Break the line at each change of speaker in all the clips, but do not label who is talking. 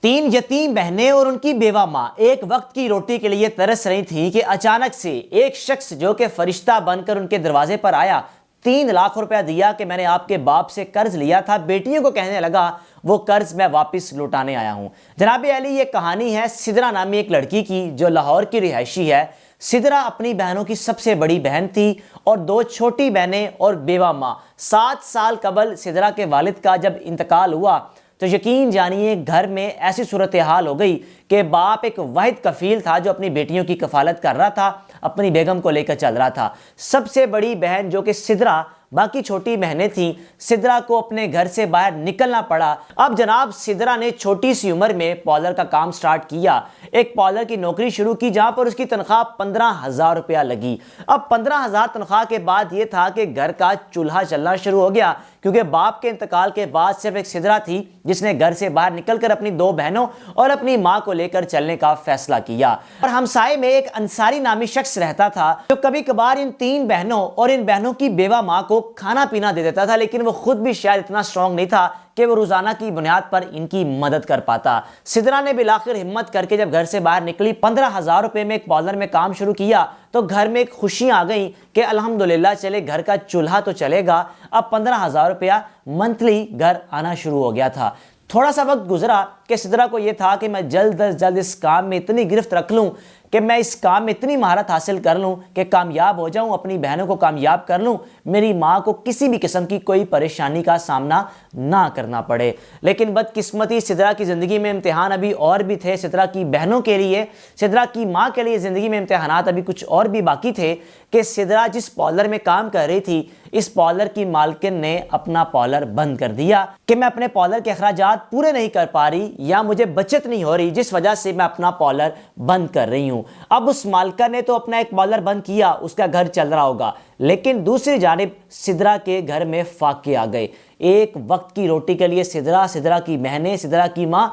تین یتیم بہنیں اور ان کی بیوہ ماں ایک وقت کی روٹی کے لیے ترس رہی تھیں کہ اچانک سے ایک شخص جو کہ فرشتہ بن کر ان کے دروازے پر آیا، 3 لاکھ روپیہ دیا کہ میں نے آپ کے باپ سے قرض لیا تھا، بیٹیوں کو کہنے لگا وہ قرض میں واپس لوٹانے آیا ہوں۔ جناب علی، یہ کہانی ہے سدرا نامی ایک لڑکی کی جو لاہور کی رہائشی ہے۔ سدرا اپنی بہنوں کی سب سے بڑی بہن تھی اور 2 چھوٹی بہنیں اور بیوہ ماں۔ 7 سال قبل سدرا کے والد کا جب انتقال ہوا تو یقین جانیے گھر میں ایسی صورتحال ہو گئی کہ باپ ایک واحد کفیل تھا جو اپنی بیٹیوں کی کفالت کر رہا تھا، اپنی بیگم کو لے کر چل رہا تھا۔ سب سے بڑی بہن جو کہ سدرا، باقی چھوٹی بہنیں تھیں، سدرا کو اپنے گھر سے باہر نکلنا پڑا۔ اب جناب سدرا نے چھوٹی سی عمر میں پارلر کا کام سٹارٹ کیا، ایک پارلر کی نوکری شروع کی جہاں پر اس کی تنخواہ 15,000 روپیہ لگی۔ اب 15,000 تنخواہ کے بعد یہ تھا کہ گھر کا چولہا چلنا شروع ہو گیا، کیونکہ باپ کے انتقال کے بعد صرف ایک سدرا تھی جس نے گھر سے باہر نکل کر اپنی 2 بہنوں اور اپنی ماں کو لے کر چلنے کا فیصلہ کیا۔ اور ہمسائے میں ایک انصاری نامی شخص رہتا تھا جو کبھی کبھار ان 3 بہنوں اور ان بہنوں کی بیوہ ماں کو کھانا پینا دے دیتا تھا، لیکن وہ خود بھی شاید اتنا اسٹرانگ نہیں تھا کہ وہ روزانہ کی بنیاد پر ان کی مدد کر پاتا۔ سدرا نے بالآخر ہمت کر کے جب گھر سے باہر نکلی، 15,000 روپے میں ایک پارلر میں کام شروع کیا تو گھر میں ایک خوشیاں آ گئیں کہ الحمدللہ چلے گھر کا چولہا تو چلے گا۔ اب 15,000 روپیہ منتھلی گھر آنا شروع ہو گیا تھا۔ تھوڑا سا وقت گزرا کہ سدرا کو یہ تھا کہ میں جلد از جلد اس کام میں اتنی گرفت رکھ لوں کہ میں اس کام میں اتنی مہارت حاصل کر لوں کہ کامیاب ہو جاؤں، اپنی بہنوں کو کامیاب کر لوں، میری ماں کو کسی بھی قسم کی کوئی پریشانی کا سامنا نہ کرنا پڑے۔ لیکن بدقسمتی سدرا کی زندگی میں امتحان ابھی اور بھی تھے۔ سدرا کی بہنوں کے لیے، سدرا کی ماں کے لیے زندگی میں امتحانات ابھی کچھ اور بھی باقی تھے کہ سدرا جس پارلر میں کام کر رہی تھی، اس پارلر کی مالکن نے اپنا پارلر بند کر دیا کہ میں اپنے پارلر کے اخراجات پورے نہیں کر پا رہی یا مجھے بچت نہیں ہو رہی، جس وجہ سے میں اپنا پارلر بند کر رہی ہوں۔ اب اس مالکہ نے تو اپنا ایک پارلر بند کیا، اس کا گھر چل رہا ہوگا، لیکن دوسری جانب سدرا کے گھر میں فاقے آ گئے۔ ایک وقت کی روٹی کے لیے سدرا، سدرا کی بہنیں، سدرا کی ماں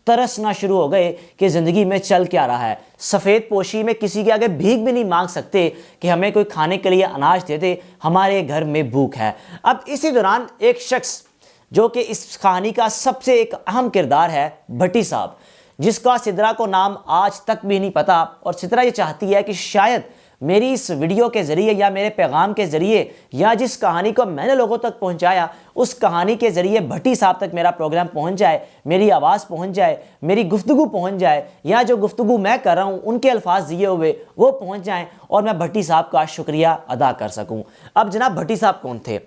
ترسنا شروع ہو گئے کہ زندگی میں چل کیا رہا ہے۔ سفید پوشی میں کسی کے آگے بھیک بھی نہیں مانگ سکتے کہ ہمیں کوئی کھانے کے لیے اناج دے دے، ہمارے گھر میں بھوک ہے۔ اب اسی دوران ایک شخص جو کہ اس کہانی کا سب سے ایک اہم کردار ہے، بھٹی صاحب، جس کا سدرا کو نام آج تک بھی نہیں پتا، اور سدرا یہ چاہتی ہے کہ شاید میری اس ویڈیو کے ذریعے یا میرے پیغام کے ذریعے یا جس کہانی کو میں نے لوگوں تک پہنچایا اس کہانی کے ذریعے بھٹی صاحب تک میرا پروگرام پہنچ جائے، میری آواز پہنچ جائے، میری گفتگو پہنچ جائے، یا جو گفتگو میں کر رہا ہوں ان کے الفاظ دیے ہوئے وہ پہنچ جائیں اور میں بھٹی صاحب کا شکریہ ادا کر سکوں۔ اب جناب بھٹی صاحب کون تھے؟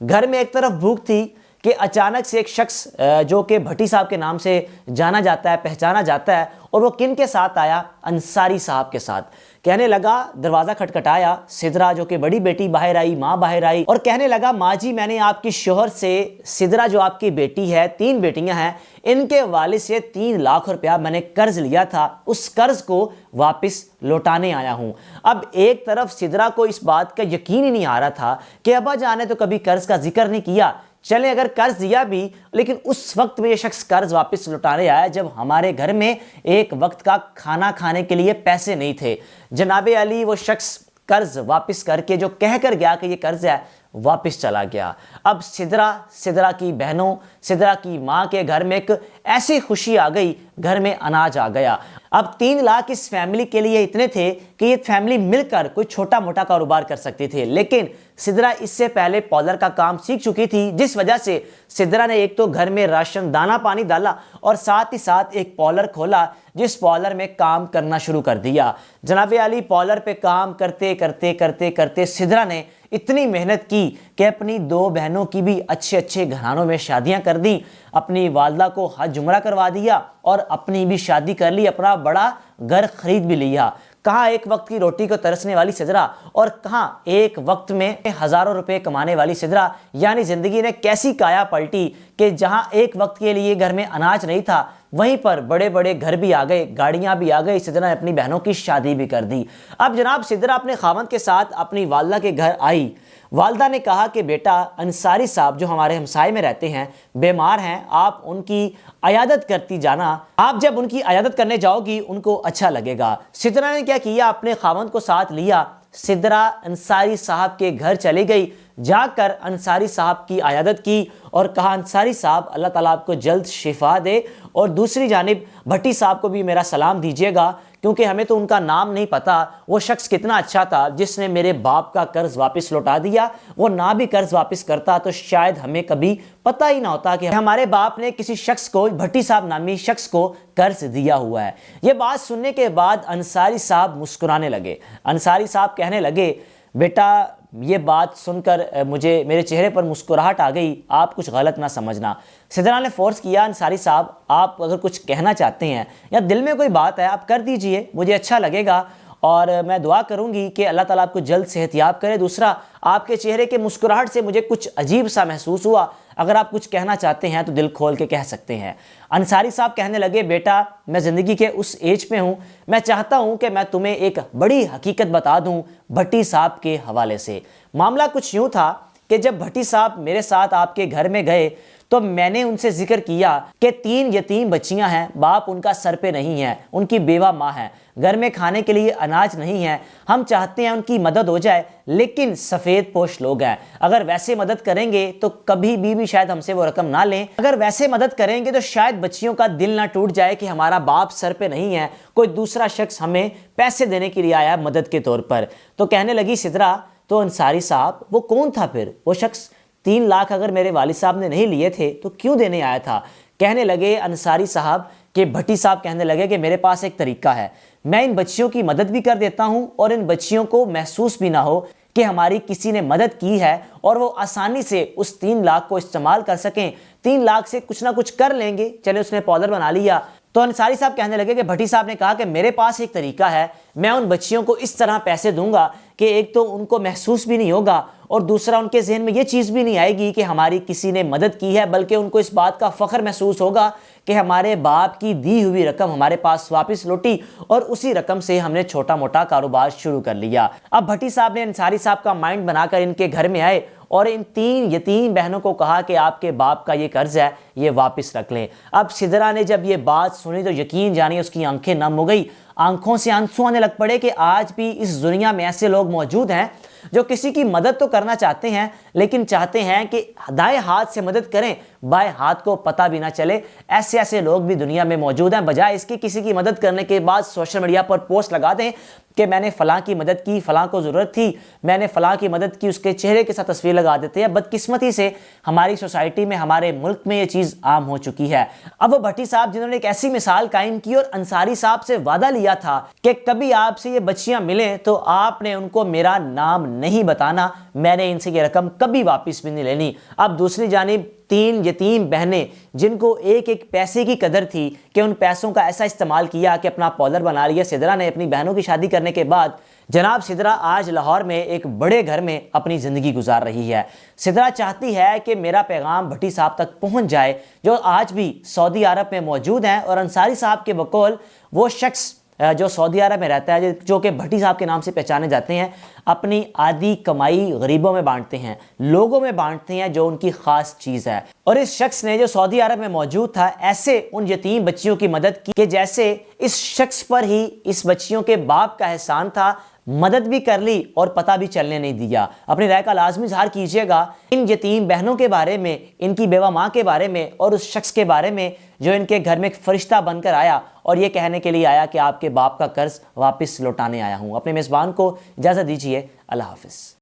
گھر میں ایک طرف بھوک تھی کہ اچانک سے ایک شخص جو کہ بھٹی صاحب کے نام سے جانا جاتا ہے، پہچانا جاتا ہے، اور وہ کن کے ساتھ آیا؟ انصاری صاحب کے ساتھ۔ کہنے لگا، دروازہ کھٹکھٹایا، سدرا جو کہ بڑی بیٹی باہر آئی، ماں باہر آئی اور کہنے لگا، ماں جی میں نے آپ کی شوہر سے، سدرا جو آپ کی بیٹی ہے، 3 بیٹیاں ہیں، ان کے والد سے 3 لاکھ روپیہ میں نے قرض لیا تھا، اس قرض کو واپس لوٹانے آیا ہوں۔ اب ایک طرف سدرا کو اس بات کا یقین ہی نہیں آ رہا تھا کہ ابا جان نے تو کبھی قرض کا ذکر نہیں کیا، چلیں اگر قرض دیا بھی، لیکن اس وقت میں یہ شخص قرض واپس لوٹانے آیا جب ہمارے گھر میں ایک وقت کا کھانا کھانے کے لیے پیسے نہیں تھے۔ جناب علی، وہ شخص قرض واپس کر کے جو کہہ کر گیا کہ یہ قرض ہے، واپس چلا گیا۔ اب سدرا کی بہنوں، سدرا کی ماں کے گھر میں ایک ایسی خوشی آ گئی، گھر میں اناج آ گیا۔ اب 3 لاکھ اس فیملی کے لیے اتنے تھے کہ یہ فیملی مل کر کوئی چھوٹا موٹا کاروبار کر سکتی تھی، لیکن سدرا اس سے پہلے پارلر کا کام سیکھ چکی تھی، جس وجہ سے سدرا نے ایک تو گھر میں راشن دانہ پانی ڈالا اور ساتھ ہی ساتھ ایک پارلر کھولا، جس پارلر میں کام کرنا شروع کر دیا۔ جناب علی، پارلر پہ کام کرتے کرتے کرتے کرتے سدرا نے اتنی محنت کی کہ اپنی 2 بہنوں کی بھی اچھے اچھے گھرانوں میں شادیاں کر دیں، اپنی والدہ کو حج عمرہ کروا دیا اور اپنی بھی شادی کر لی، اپنا بڑا گھر خرید بھی لیا۔ کہاں ایک وقت کی روٹی کو ترسنے والی سدرا اور کہاں ایک وقت میں ہزاروں روپے کمانے والی سدرا، یعنی زندگی نے کیسی کایا پلٹی کہ جہاں ایک وقت کے لیے گھر میں اناج نہیں تھا، وہیں پر بڑے بڑے گھر بھی آ گئے، گاڑیاں بھی آ گئی، سدرا نے اپنی بہنوں کی شادی بھی کر دی۔ اب جناب سدرا اپنے خاوند کے ساتھ اپنی والدہ کے گھر آئی۔ والدہ نے کہا کہ بیٹا، انصاری صاحب جو ہمارے ہمسائے میں رہتے ہیں بیمار ہیں، آپ ان کی عیادت کرتی جانا، آپ جب ان کی عیادت کرنے جاؤ گی ان کو اچھا لگے گا۔ سدرا نے کیا کیا، اپنے خاوند کو ساتھ لیا، سدرا انصاری صاحب کے گھر چلی گئی، جا کر انصاری صاحب کی عیادت کی اور کہا انصاری صاحب اللہ تعالیٰ آپ کو جلد شفا دے، اور دوسری جانب بھٹی صاحب کو بھی میرا سلام دیجیے گا، کیونکہ ہمیں تو ان کا نام نہیں پتا وہ شخص کتنا اچھا تھا جس نے میرے باپ کا قرض واپس لوٹا دیا، وہ نہ بھی قرض واپس کرتا تو شاید ہمیں کبھی پتہ ہی نہ ہوتا کہ ہمارے باپ نے کسی شخص کو، بھٹی صاحب نامی شخص کو قرض دیا ہوا ہے۔ یہ بات سننے کے بعد انصاری صاحب مسکرانے لگے۔ انصاری صاحب کہنے لگے بیٹا یہ بات سن کر میرے چہرے پر مسکراہٹ آ گئی، آپ کچھ غلط نہ سمجھنا۔ سدرا نے فورس کیا انصاری صاحب آپ اگر کچھ کہنا چاہتے ہیں یا دل میں کوئی بات ہے آپ کر دیجئے، مجھے اچھا لگے گا اور میں دعا کروں گی کہ اللہ تعالیٰ آپ کو جلد صحت یاب کرے۔ دوسرا، آپ کے چہرے کے مسکراہٹ سے مجھے کچھ عجیب سا محسوس ہوا، اگر آپ کچھ کہنا چاہتے ہیں تو دل کھول کے کہہ سکتے ہیں۔ انصاری صاحب کہنے لگے بیٹا میں زندگی کے اس ایج پہ ہوں، میں چاہتا ہوں کہ میں تمہیں ایک بڑی حقیقت بتا دوں بھٹی صاحب کے حوالے سے۔ معاملہ کچھ یوں تھا کہ جب بھٹی صاحب میرے ساتھ آپ کے گھر میں گئے تو میں نے ان سے ذکر کیا کہ 3 یتیم بچیاں ہیں، باپ ان کا سر پہ نہیں ہے، ان کی بیوہ ماں ہے، گھر میں کھانے کے لیے اناج نہیں ہے، ہم چاہتے ہیں ان کی مدد ہو جائے، لیکن سفید پوش لوگ ہیں، اگر ویسے مدد کریں گے تو کبھی بھی شاید ہم سے وہ رقم نہ لیں، اگر ویسے مدد کریں گے تو شاید بچیوں کا دل نہ ٹوٹ جائے کہ ہمارا باپ سر پہ نہیں ہے، کوئی دوسرا شخص ہمیں پیسے دینے کے لیے آیا مدد کے طور پر۔ تو کہنے لگی سدرا تو انصاری صاحب وہ کون تھا پھر؟ وہ شخص 3 لاکھ اگر میرے والد صاحب نے نہیں لیے تھے تو کیوں دینے آیا تھا؟ کہنے لگے انصاری صاحب کہ بھٹی صاحب کہنے لگے کہ میرے پاس ایک طریقہ ہے، میں ان بچیوں کی مدد بھی کر دیتا ہوں اور ان بچیوں کو محسوس بھی نہ ہو کہ ہماری کسی نے مدد کی ہے، اور وہ آسانی سے اس 3 لاکھ کو استعمال کر سکیں، 3 لاکھ سے کچھ نہ کچھ کر لیں گے۔ چلے اس نے پاؤڈر بنا لیا۔ تو انصاری صاحب کہنے لگے کہ بھٹی صاحب نے کہا کہ میرے پاس ایک طریقہ ہے، میں ان بچیوں کو اس طرح پیسے دوں گا کہ ایک تو ان کو محسوس بھی نہیں ہوگا اور دوسرا ان کے ذہن میں یہ چیز بھی نہیں آئے گی کہ ہماری کسی نے مدد کی ہے، بلکہ ان کو اس بات کا فخر محسوس ہوگا کہ ہمارے باپ کی دی ہوئی رقم ہمارے پاس واپس لوٹی اور اسی رقم سے ہم نے چھوٹا موٹا کاروبار شروع کر لیا۔ اب بھٹی صاحب نے انصاری صاحب کا مائنڈ بنا کر ان کے گھر میں آئے اور ان 3 یتیم بہنوں کو کہا کہ آپ کے باپ کا یہ قرض ہے، یہ واپس رکھ لیں۔ اب سدرا نے جب یہ بات سنی تو یقین جانیے اس کی آنکھیں نم ہو گئی، آنکھوں سے آنسو آنے لگ پڑے کہ آج بھی اس دنیا میں ایسے لوگ موجود ہیں جو کسی کی مدد تو کرنا چاہتے ہیں لیکن چاہتے ہیں کہ دائیں ہاتھ سے مدد کریں، بائیں ہاتھ کو پتہ بھی نہ چلے۔ ایسے لوگ بھی دنیا میں موجود ہیں، بجائے اس کی کسی کی مدد کرنے کے بعد سوشل میڈیا پر پوسٹ لگا دیں کہ میں نے فلاں کی مدد کی، فلاں کو ضرورت تھی، میں نے فلاں کی مدد کی، اس کے چہرے کے ساتھ تصویر لگا دیتے ہیں۔ بدقسمتی سے ہماری سوسائٹی میں، ہمارے ملک میں یہ چیز عام ہو چکی ہے۔ اب وہ بھٹی صاحب جنہوں نے ایک ایسی مثال قائم کی اور انصاری صاحب سے وعدہ لیا تھا کہ کبھی آپ سے یہ بچیاں ملیں تو آپ نے ان کو میرا نام نہیں بتانا، میں نے ان سے یہ رقم کبھی واپس بھی نہیں لینی۔ اب دوسری جانب 3 یتیم بہنیں جن کو ایک پیسے کی قدر تھی کہ ان پیسوں کا ایسا استعمال کیا کہ اپنا پاؤڈر بنا لیا۔ سدرا نے اپنی بہنوں کی شادی کرنے کے بعد جناب سدرا آج لاہور میں ایک بڑے گھر میں اپنی زندگی گزار رہی ہے۔ سدرا چاہتی ہے کہ میرا پیغام بھٹی صاحب تک پہنچ جائے جو آج بھی سعودی عرب میں موجود ہیں، اور انصاری صاحب کے بقول وہ شخص جو سعودی عرب میں رہتا ہے، جو کہ بھٹی صاحب کے نام سے پہچانے جاتے ہیں، اپنی آدھی کمائی غریبوں میں بانٹتے ہیں، لوگوں میں بانٹتے ہیں جو ان کی خاص چیز ہے۔ اور اس شخص نے جو سعودی عرب میں موجود تھا ایسے ان یتیم بچیوں کی مدد کی کہ جیسے اس شخص پر ہی اس بچیوں کے باپ کا احسان تھا، مدد بھی کر لی اور پتہ بھی چلنے نہیں دیا۔ اپنی رائے کا لازمی اظہار کیجیے گا ان یتیم بہنوں کے بارے میں، ان کی بیوہ ماں کے بارے میں، اور اس شخص کے بارے میں جو ان کے گھر میں ایک فرشتہ بن کر آیا اور یہ کہنے کے لیے آیا کہ آپ کے باپ کا قرض واپس لوٹانے آیا ہوں۔ اپنے میزبان کو اجازت دیجیے، اللہ حافظ۔